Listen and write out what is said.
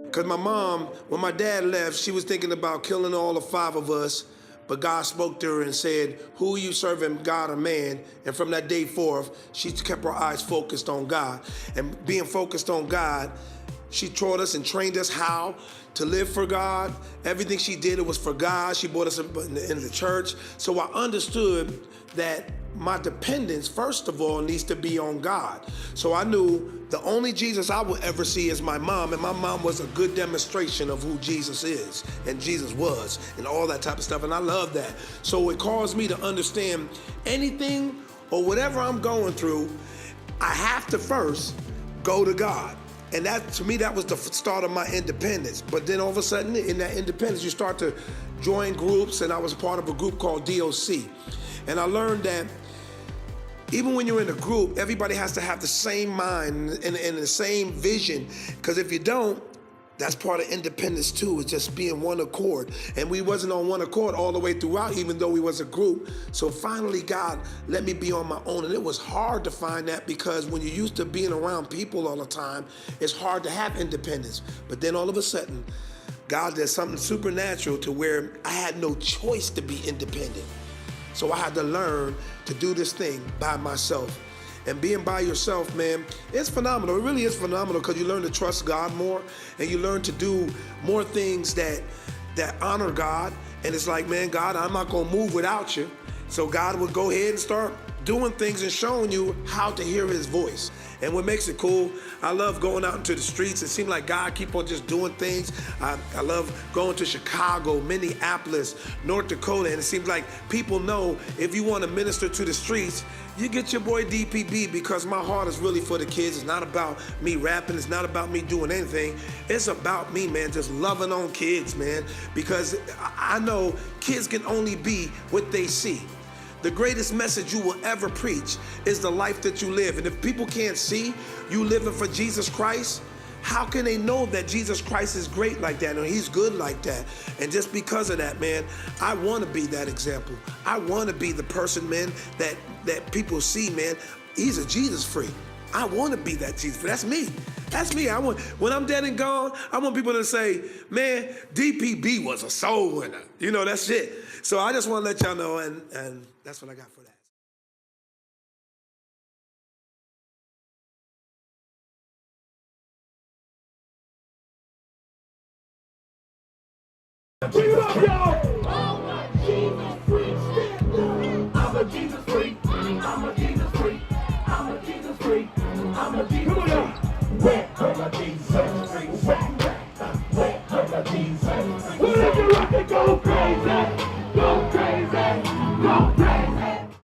Because my mom, when my dad left, she was thinking about killing all the five of us. But God spoke to her and said, who are you serving, God or man? And from that day forth, she kept her eyes focused on God. And being focused on God, she taught us and trained us how to live for God. Everything she did, it was for God. She brought us in the church. So I understood that my dependence, first of all, needs to be on God. So I knew the only Jesus I would ever see is my mom, and my mom was a good demonstration of who Jesus is and Jesus was and all that type of stuff, and I love that. So it caused me to understand anything or whatever I'm going through, I have to first go to God. And that, to me, that was the start of my independence. But then all of a sudden, in that independence, you start to join groups, and I was part of a group called DOC. And I learned that even when you're in a group, everybody has to have the same mind and the same vision. Because if you don't, that's part of independence too, is just being one accord. And we wasn't on one accord all the way throughout, even though we was a group. So finally, God let me be on my own. And it was hard to find that, because when you're used to being around people all the time, it's hard to have independence. But then all of a sudden, God did something supernatural to where I had no choice to be independent. So I had to learn to do this thing by myself. And being by yourself, man, it's phenomenal. It really is phenomenal, because you learn to trust God more, and you learn to do more things that honor God. And it's like, man, God, I'm not gonna move without you. So God would go ahead and start doing things and showing you how to hear his voice. And what makes it cool, I love going out into the streets. It seems like God keep on just doing things. I love going to Chicago, Minneapolis, North Dakota, and it seems like people know if you want to minister to the streets, you get your boy DPB, because my heart is really for the kids. It's not about me rapping. It's not about me doing anything. It's about me, man, just loving on kids, man, because I know kids can only be what they see. The greatest message you will ever preach is the life that you live. And if people can't see you living for Jesus Christ, how can they know that Jesus Christ is great like that, and he's good like that? And just because of that, man, I want to be that example. I want to be the person, man, that people see, man, he's a Jesus freak. I want to be that Jesus freak. That's me. That's me. When I'm dead and gone, I want people to say, man, DPB was a soul winner. You know, that's it. So I just want to let y'all know, and that's what I got for that. Keep it up, y'all! I'm a Jesus freak, stand up. I'm a Jesus freak. I'm a Jesus freak. I'm a Jesus freak. I'm a Jesus freak. Where are the Jesus freaks? Where are the Jesus